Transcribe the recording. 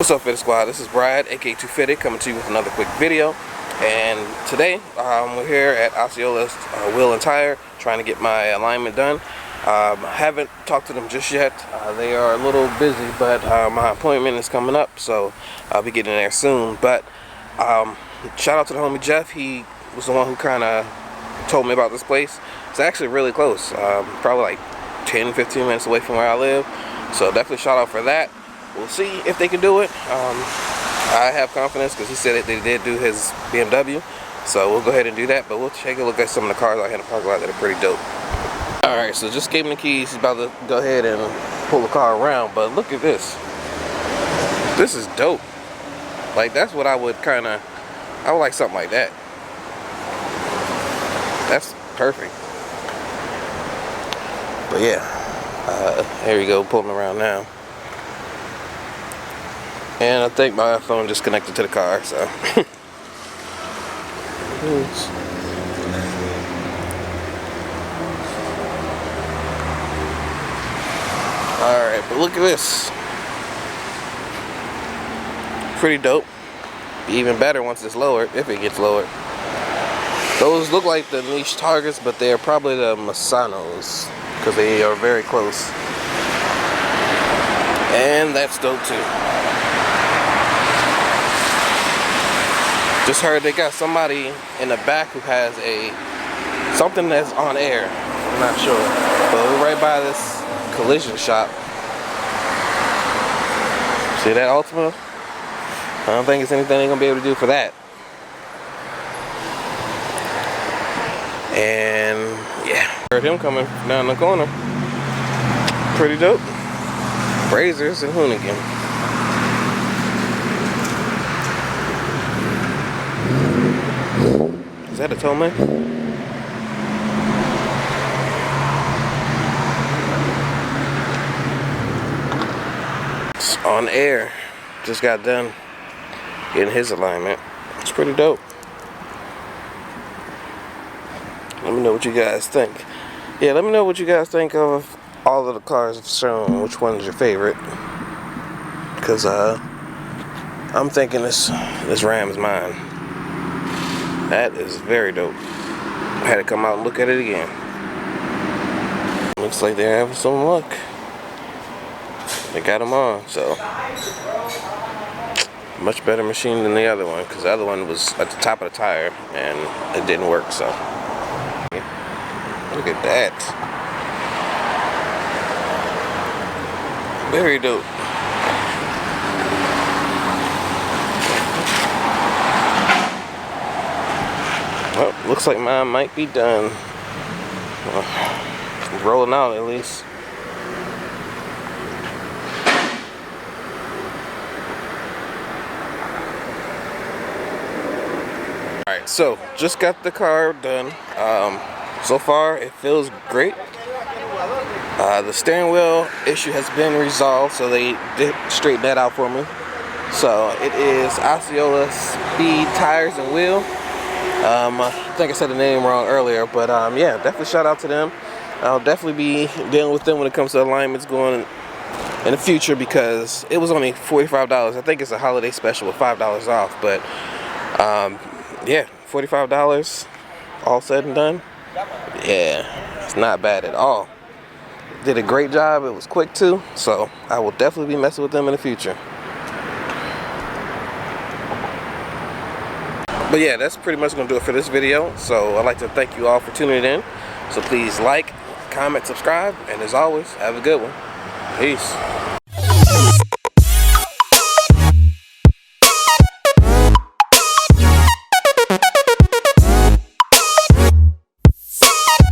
What's up, Fitted Squad? This is Brad, aka Too Fitted, coming to you with another quick video. And today, we're here at Osceola's Wheel and Tire, trying to get my alignment done. I haven't talked to them just yet. They are a little busy, but my appointment is coming up, so I'll be getting there soon. But shout out to the homie Jeff. He was the one who kind of told me about this place. It's actually really close, probably like 10-15 minutes away from where I live. So definitely shout out for that. We'll see if they can do it. I have confidence because he said that they did do his BMW, so we'll go ahead and do that. But we'll take a look at some of the cars I had in the parking lot that are pretty dope. Alright, so just gave him the keys. He's about to go ahead and pull the car around, but look at this. This is dope. Like, that's what I would like something like that. That's perfect. But yeah, here we go, pulling around now. And I think my phone just connected to the car, so. Alright, but look at this. Pretty dope. Be even better once it's lowered, if it gets lowered. Those look like the niche targets, but they're probably the Masanos, because they are very close. And that's dope too. Just heard they got somebody in the back who has something that's on air. I'm not sure. But we're right by this collision shop. See that Ultima? I don't think it's anything they're gonna be able to do for that. And yeah, heard him coming down the corner. Pretty dope. Brazers and Hoonigan. Is that a tow man? It's on air. Just got done getting his alignment. It's pretty dope. Let me know what you guys think. Yeah, let me know what you guys think of all of the cars I've shown. Which one's your favorite? Because I'm thinking this Ram is mine. That is very dope. I had to come out and look at it again. Looks like they're having some luck. They got them on, so. Much better machine than the other one, because the other one was at the top of the tire and it didn't work, so. Look at that. Very dope. Well, looks like mine might be done. Well, rolling out at least. Alright, so just got the car done. So far it feels great. The steering wheel issue has been resolved, so they did straighten that out for me. So it is Osceola Speed Tires and Wheel. I think I said the name wrong earlier, but yeah, definitely shout out to them. I'll definitely be dealing with them when it comes to alignments going in the future, because it was only $45. I think it's a holiday special with $5 off, but yeah, $45 all said and done. Yeah, it's not bad at all. Did a great job. It was quick too, so I will definitely be messing with them in the future. But yeah, that's pretty much going to do it for this video. So I'd like to thank you all for tuning in. So please like, comment, subscribe, and as always, have a good one. Peace.